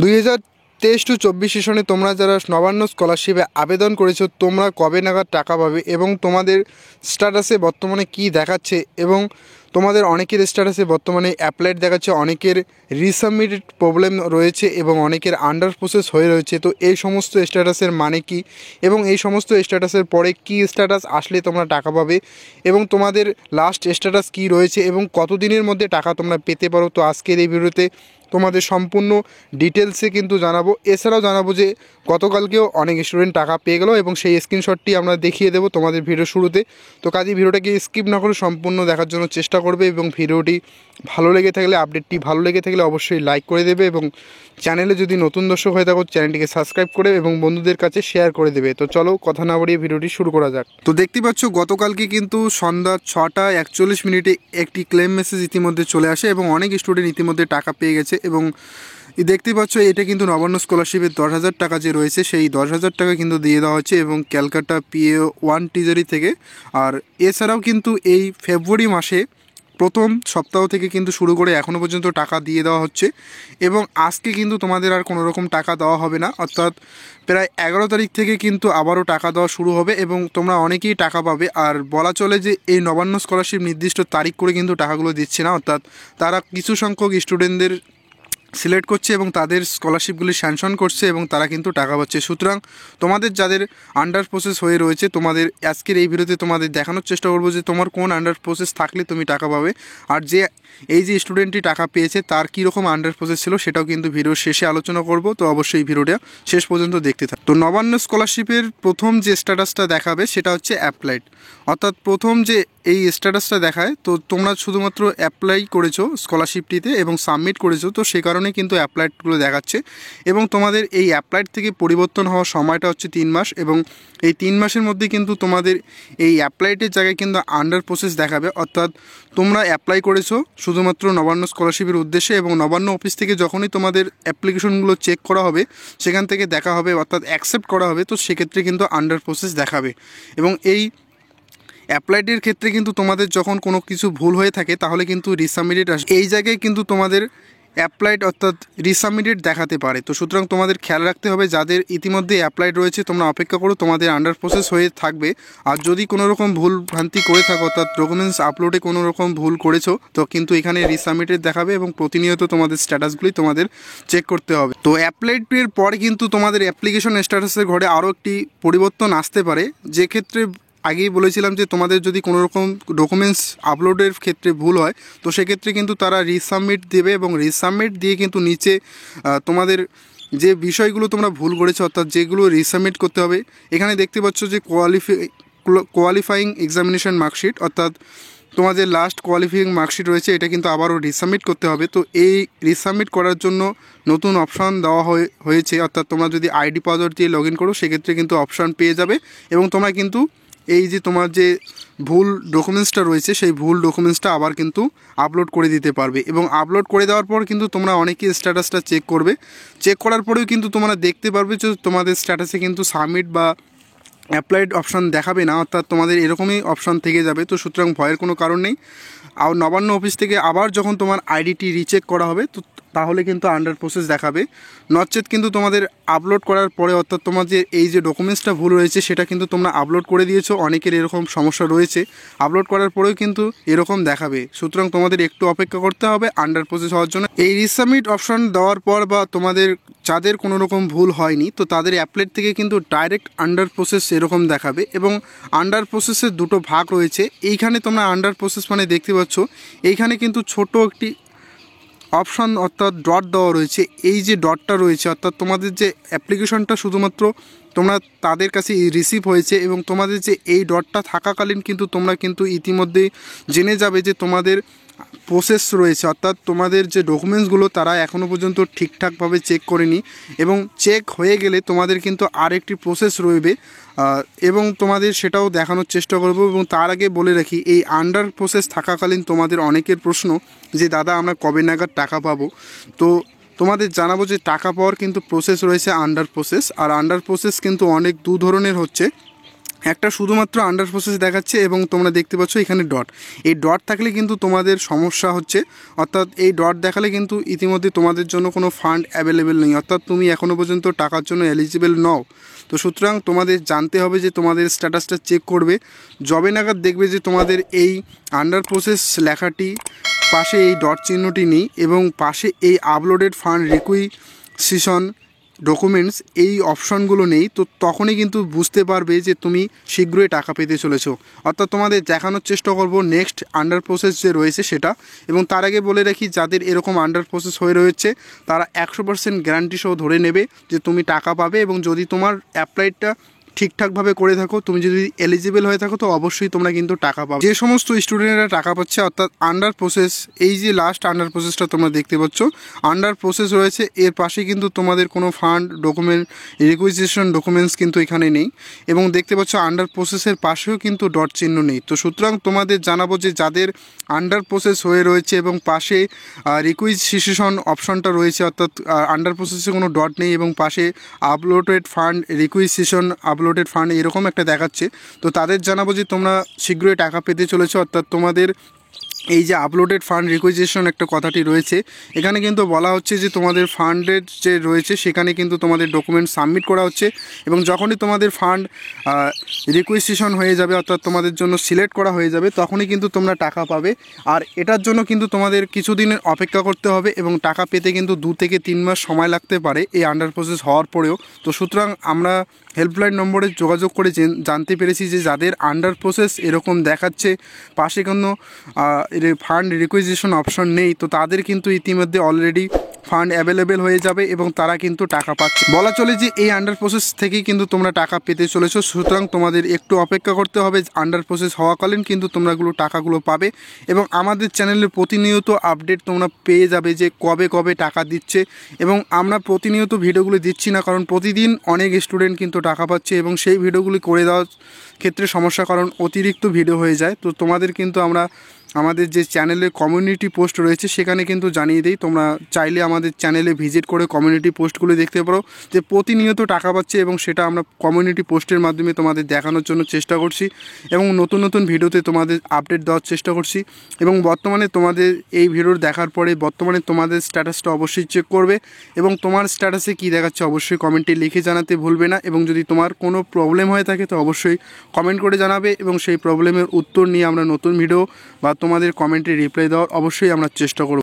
2023-24 সেশনে তোমরা যারা নবান্ন স্কলারশিপে আবেদন করেছো তোমরা কবে নাগাদ টাকা পাবে এবং তোমাদের স্ট্যাটাসে বর্তমানে কি দেখাচ্ছে এবং তোমাদের অনেকের স্ট্যাটাসে বর্তমানে অ্যাপ্লাইড দেখাচ্ছে, অনেকের রিসাবমিটেড প্রবলেম রয়েছে এবং অনেকের আন্ডার প্রসেস হয়ে রয়েছে। তো এই সমস্ত স্ট্যাটাসের মানে কি এবং এই সমস্ত স্ট্যাটাসের পরে কি স্ট্যাটাস আসলে তোমরা টাকা পাবে এবং তোমাদের লাস্ট স্ট্যাটাস কি রয়েছে এবং কতদিনের মধ্যে টাকা তোমরা পেতে পারো, তো আজকের এই ভিডিওতে তোমাদের সম্পূর্ণ ডিটেলসে কিন্তু জানাবো। এছাড়াও জানাবো যে গতকালকেও অনেক স্টুডেন্ট টাকা পেয়ে গেলো এবং সেই স্ক্রিনশটটি আমরা দেখিয়ে দেবো তোমাদের ভিডিও শুরুতে। তো কাজেই ভিডিওটাকে স্কিপ না করে সম্পূর্ণ দেখার জন্য চেষ্টা করবে এবং ভিডিওটি ভালো লেগে থাকলে, আপডেটটি ভালো লেগে থাকলে অবশ্যই লাইক করে দেবে এবং চ্যানেলে যদি নতুন দর্শক হয়ে থাকো চ্যানেলটিকে সাবস্ক্রাইব করে এবং বন্ধুদের কাছে শেয়ার করে দেবে। তো চলো কথা না বাড়িয়ে ভিডিওটি শুরু করা যাক। তো দেখতে পাচ্ছ গতকালকে কিন্তু সন্ধ্যা 6:41 একটি ক্লেম মেসেজ ইতিমধ্যে চলে আসে এবং অনেক স্টুডেন্ট ইতিমধ্যে টাকা পেয়ে গেছে এবং দেখতে পাচ্ছ এটা কিন্তু নবান্ন স্কলারশিপের 10,000 টাকা যে রয়েছে সেই 10,000 টাকা কিন্তু দিয়ে দেওয়া হচ্ছে এবং ক্যালকাটা PA1 টিজারি থেকে। আর এছাড়াও কিন্তু এই ফেব্রুয়ারি মাসে প্রথম সপ্তাহ থেকে কিন্তু শুরু করে এখনও পর্যন্ত টাকা দিয়ে দেওয়া হচ্ছে এবং আজকে কিন্তু তোমাদের আর কোনো রকম টাকা দেওয়া হবে না, অর্থাৎ প্রায় 11 তারিখ থেকে কিন্তু আবারও টাকা দেওয়া শুরু হবে এবং তোমরা অনেকেই টাকা পাবে। আর বলা চলে যে এই নবান্ন স্কলারশিপ নির্দিষ্ট তারিখ করে কিন্তু টাকাগুলো দিচ্ছে না, অর্থাৎ তারা কিছু সংখ্যক স্টুডেন্টদের সিলেক্ট করছে এবং তাদের স্কলারশিপগুলি স্যাংশন করছে এবং তারা কিন্তু টাকা পাচ্ছে। সুতরাং তোমাদের যাদের আন্ডার প্রসেস হয়ে রয়েছে তোমাদের আজকের এই ভিডিওতে তোমাদের দেখানোর চেষ্টা করবো যে তোমার কোন আন্ডার প্রসেস থাকলে তুমি টাকা পাবে আর যে এই যে স্টুডেন্টটি টাকা পেয়েছে তার কীরকম আন্ডার প্রসেস ছিল সেটাও কিন্তু ভিডিওর শেষে আলোচনা করব। তো অবশ্যই ভিডিওটা শেষ পর্যন্ত দেখতে থাক। তো নবান্ন স্কলারশিপের প্রথম যে স্ট্যাটাসটা দেখাবে সেটা হচ্ছে অ্যাপ্লাইড, অর্থাৎ প্রথম যে এই স্ট্যাটাসটা দেখায় তো তোমরা শুধুমাত্র অ্যাপ্লাই করেছো স্কলারশিপটিতে এবং সাবমিট করেছো, তো সে কারণে কিন্তু অ্যাপ্লাইডগুলো দেখাচ্ছে এবং তোমাদের এই অ্যাপ্লাইড থেকে পরিবর্তন হওয়ার সময়টা হচ্ছে 3 মাস এবং এই 3 মাসের মধ্যে কিন্তু তোমাদের এই অ্যাপ্লাইডের জায়গায় কিন্তু আন্ডার প্রসেস দেখাবে, অর্থাৎ তোমরা অ্যাপ্লাই করেছো শুধুমাত্র নবান্ন স্কলারশিপের উদ্দেশ্যে এবং নবান্ন অফিস থেকে যখনই তোমাদের অ্যাপ্লিকেশনগুলো চেক করা হবে সেখান থেকে দেখা হবে অর্থাৎ অ্যাকসেপ্ট করা হবে, তো সেক্ষেত্রে কিন্তু আন্ডার প্রসেস দেখাবে। এবং এই অ্যাপ্লাইডের ক্ষেত্রে কিন্তু তোমাদের যখন কোনো কিছু ভুল হয়ে থাকে তাহলে কিন্তু রিসাবমিটেড আসবে, এই জায়গায় কিন্তু তোমাদের অ্যাপ্লাইড অর্থাৎ রিসাবমিটেড দেখাতে পারে। তো সুতরাং তোমাদের খেয়াল রাখতে হবে যাদের ইতিমধ্যে অ্যাপ্লাইড রয়েছে তোমরা অপেক্ষা করো, তোমাদের আন্ডার প্রসেস হয়ে থাকবে। আর যদি কোনো রকম ভুল ভ্রান্তি করে থাকো অর্থাৎ ডকুমেন্টস আপলোডে কোনো রকম ভুল করেছো তো কিন্তু এখানে রিসাবমিটেড দেখাবে এবং প্রতিনিয়ত তোমাদের স্ট্যাটাসগুলি তোমাদের চেক করতে হবে। তো অ্যাপ্লাইডের পরে কিন্তু তোমাদের অ্যাপ্লিকেশন স্ট্যাটাসের ঘরে আরও একটি পরিবর্তন আসতে পারে, যে ক্ষেত্রে আগেই বলেছিলাম যে তোমাদের যদি কোনো রকম ডকুমেন্টস আপলোডের ক্ষেত্রে ভুল হয় তো সেক্ষেত্রে কিন্তু তারা রিসাবমিট দেবে এবং রিসাবমিট দিয়ে কিন্তু নিচে তোমাদের যে বিষয়গুলো তোমরা ভুল করেছো অর্থাৎ যেগুলো রিসাবমিট করতে হবে এখানে দেখতে পাচ্ছ যে কোয়ালিফাইং এক্সামিনেশন মার্কশিট অর্থাৎ তোমাদের লাস্ট কোয়ালিফাইং মার্কশিট রয়েছে এটা কিন্তু আবারও রিসাবমিট করতে হবে। তো এই রিসাবমিট করার জন্য নতুন অপশান দেওয়া হয়েছে, অর্থাৎ তোমরা যদি আইডি পাসওয়ার্ড দিয়ে লগ ইন করো সেক্ষেত্রে কিন্তু অপশান পেয়ে যাবে এবং তোমরা কিন্তু এই যে তোমার যে ভুল ডকুমেন্টসটা রয়েছে সেই ভুল ডকুমেন্টসটা আবার কিন্তু আপলোড করে দিতে পারবে এবং আপলোড করে দেওয়ার পর কিন্তু তোমরা অনেকেই স্ট্যাটাসটা চেক করবে, চেক করার পরেও কিন্তু তোমরা দেখতে পারবে যে তোমাদের স্ট্যাটাসে কিন্তু সাবমিট বা অ্যাপ্লাইড অপশান দেখাবে না, অর্থাৎ তোমাদের এরকমই অপশান থেকে যাবে। তো সুতরাং ভয়ের কোনো কারণ নেই। আর নবান্ন অফিস থেকে আবার যখন তোমার আইডিটি রিচেক করা হবে তো তাহলে কিন্তু আন্ডার প্রসেস দেখাবে, নচেত কিন্তু তোমাদের আপলোড করার পরে অর্থাৎ তোমার যে এই যে ডকুমেন্টসটা ভুল রয়েছে সেটা কিন্তু তোমরা আপলোড করে দিয়েছো, অনেকের এরকম সমস্যা রয়েছে, আপলোড করার পরেও কিন্তু এরকম দেখাবে। সুতরাং তোমাদের একটু অপেক্ষা করতে হবে আন্ডার প্রসেস হওয়ার জন্য। এই রিসাবমিট অপশান দেওয়ার পর বা তোমাদের যাদের কোনো রকম ভুল হয়নি তো তাদের অ্যাপ্লাইড থেকে কিন্তু ডাইরেক্ট আন্ডার প্রসেস এরকম দেখাবে এবং আন্ডার প্রসেসের দুটো ভাগ রয়েছে। এইখানে তোমরা আন্ডার প্রসেস মানে দেখতে পাচ্ছ এইখানে কিন্তু ছোট একটি অপশান অর্থাৎ ডট দেওয়া রয়েছে, এই যে ডটটা রয়েছে অর্থাৎ তোমাদের যে অ্যাপ্লিকেশনটা শুধুমাত্র তোমরা তাদের কাছে রিসিভ হয়েছে এবং তোমাদের যে এই ডটটা থাকাকালীন কিন্তু তোমরা কিন্তু ইতিমধ্যেই জেনে যাবে যে তোমাদের প্রসেস রয়েছে, অর্থাৎ তোমাদের যে ডকুমেন্টসগুলো তারা এখনও পর্যন্ত ঠিকঠাকভাবে চেক করেনি এবং চেক হয়ে গেলে তোমাদের কিন্তু আরেকটি প্রসেস রইবে এবং তোমাদের সেটাও দেখানোর চেষ্টা করব। এবং তার আগে বলে রাখি এই আন্ডার প্রসেস থাকাকালীন তোমাদের অনেকের প্রশ্ন যে দাদা আমরা কবে নাগাদ টাকা পাবো, তো তোমাদের জানাবো যে টাকা পাওয়ার কিন্তু প্রসেস রয়েছে আন্ডার প্রসেস। আর আন্ডার প্রসেস কিন্তু অনেক দু ধরনের হচ্ছে, একটা শুধুমাত্র আন্ডার প্রসেস দেখাচ্ছে এবং তোমরা দেখতে পাচ্ছ এখানে ডট। এই ডট থাকলে কিন্তু তোমাদের সমস্যা হচ্ছে, অর্থাৎ এই ডট দেখালে কিন্তু ইতিমধ্যে তোমাদের জন্য কোনো ফান্ড অ্যাভেলেবেল নেই, অর্থাৎ তুমি এখনও পর্যন্ত টাকার জন্য এলিজিবল নও। তো সুতরাং তোমাদের জানতে হবে যে তোমাদের স্ট্যাটাসটা চেক করবে যবে নাগাদ দেখবে যে তোমাদের এই আন্ডার প্রসেস লেখাটি পাশে এই ডট চিহ্নটি নেই এবং পাশে এই আপলোডেড ফান্ড রিকুইজিশন ডকুমেন্টস এই অপশনগুলো নেই, তো তখনই কিন্তু বুঝতে পারবে যে তুমি শীঘ্রই টাকা পেতে চলেছো। অর্থাৎ তোমাদের দেখানোর চেষ্টা করব নেক্সট আন্ডার প্রসেস যে রয়েছে সেটা। এবং তার আগে বলে রাখি, যাদের এরকম আন্ডার প্রসেস হয়ে রয়েছে তারা 100% গ্যারান্টি সহ ধরে নেবে যে তুমি টাকা পাবে, এবং যদি তোমার অ্যাপ্লাইডটা ঠিকঠাকভাবে করে থাকো, তুমি যদি এলিজিবল হয়ে থাকো, তো অবশ্যই তোমরা কিন্তু টাকা পাবে। যে সমস্ত স্টুডেন্টরা টাকা পাচ্ছে, অর্থাৎ আন্ডার প্রসেস, এই যে লাস্ট আন্ডার প্রসেসটা তোমরা দেখতে পাচ্ছ, আন্ডার প্রসেস রয়েছে, এর পাশে কিন্তু তোমাদের কোনো ফান্ড ডকুমেন্ট রিকুইজিশন ডকুমেন্টস কিন্তু এখানে নেই। এবং দেখতে পাচ্ছ আন্ডার প্রসেসের পাশেও কিন্তু ডট চিহ্ন নেই। তো সুতরাং তোমাদের জানাবো যে যাদের আন্ডার প্রসেস হয়ে রয়েছে এবং পাশে রিকুইজিশন অপশনটা রয়েছে, অর্থাৎ আন্ডার প্রসেসে কোনো ডট নেই এবং পাশে uploaded fund requisition uploaded fund এরকম একটা দেখাচ্ছে, তো তাদের জানাবো যে তোমরা শীঘ্রই টাকা পেতে চলেছো। অর্থাৎ তোমাদের এই যে আপলোডেড ফান্ড রিকুইজিশন একটা কথাটি রয়েছে, এখানে কিন্তু বলা হচ্ছে যে তোমাদের ফান্ডের যে রয়েছে সেখানে কিন্তু তোমাদের ডকুমেন্ট সাবমিট করা হচ্ছে, এবং যখনই তোমাদের ফান্ড রিকুইজিশন হয়ে যাবে, অর্থাৎ তোমাদের জন্য সিলেক্ট করা হয়ে যাবে, তখনই কিন্তু তোমরা টাকা পাবে। আর এটার জন্য কিন্তু তোমাদের কিছুদিনের অপেক্ষা করতে হবে এবং টাকা পেতে কিন্তু 2 থেকে 3 মাস সময় লাগতে পারে এই আন্ডার প্রসেস হওয়ার পরেও। তো সুতরাং আমরা হেল্পলাইন নম্বরে যোগাযোগ করে জানতে পেরেছি যে যাদের আন্ডার প্রসেস এরকম দেখাচ্ছে, পাশে কোনো ফান্ড রিকুইজিশন অপশন নেই, তো তাদের কিন্তু ইতিমধ্যে অলরেডি ফান্ড অ্যাভেলেবেল হয়ে যাবে এবং তারা কিন্তু টাকা পাচ্ছে। বলা চলে যে এই আন্ডার প্রসেস থেকেই কিন্তু তোমরা টাকা পেতে চলেছো। সুতরাং তোমাদের একটু অপেক্ষা করতে হবে, আন্ডার প্রসেস হওয়াকালীন কিন্তু তোমরাগুলো টাকাগুলো পাবে। এবং আমাদের চ্যানেলে প্রতিনিয়ত আপডেট তোমরা পেয়ে যাবে যে কবে কবে টাকা দিচ্ছে, এবং আমরা প্রতিনিয়ত ভিডিওগুলি দিচ্ছি না, কারণ প্রতিদিন অনেক স্টুডেন্ট কিন্তু টাকা পাচ্ছে এবং সেই ভিডিওগুলি করে দেওয়ার ক্ষেত্রে সমস্যা, কারণ অতিরিক্ত ভিডিও হয়ে যায়। তো তোমাদের কিন্তু আমরা আমাদের যে চ্যানেলে কমিউনিটি পোস্ট রয়েছে সেখানে কিন্তু জানিয়ে দিই, তোমরা চাইলে আমাদের চ্যানেলে ভিজিট করে কমিউনিটি পোস্টগুলো দেখতে পারো যে প্রতিনিয়ত টাকা পাচ্ছে, এবং সেটা আমরা কমিউনিটি পোস্টের মাধ্যমে তোমাদের দেখানোর জন্য চেষ্টা করছি এবং নতুন নতুন ভিডিওতে তোমাদের আপডেট দেওয়ার চেষ্টা করছি। এবং বর্তমানে তোমাদের এই ভিডিও দেখার পরে বর্তমানে তোমাদের স্ট্যাটাসটা অবশ্যই চেক করবে, এবং তোমার স্ট্যাটাসে কী দেখাচ্ছে অবশ্যই কমেন্টে লিখে জানাতে ভুলবে না। এবং যদি তোমার কোনো প্রবলেম হয়ে থাকে তো অবশ্যই কমেন্ট করে জানাবে, এবং সেই প্রবলেমের উত্তর নিয়ে আমরা নতুন ভিডিও বা তোমাদের কমেন্টে রিপ্লাই দেওয়ার অবশ্যই আমরা চেষ্টা করব।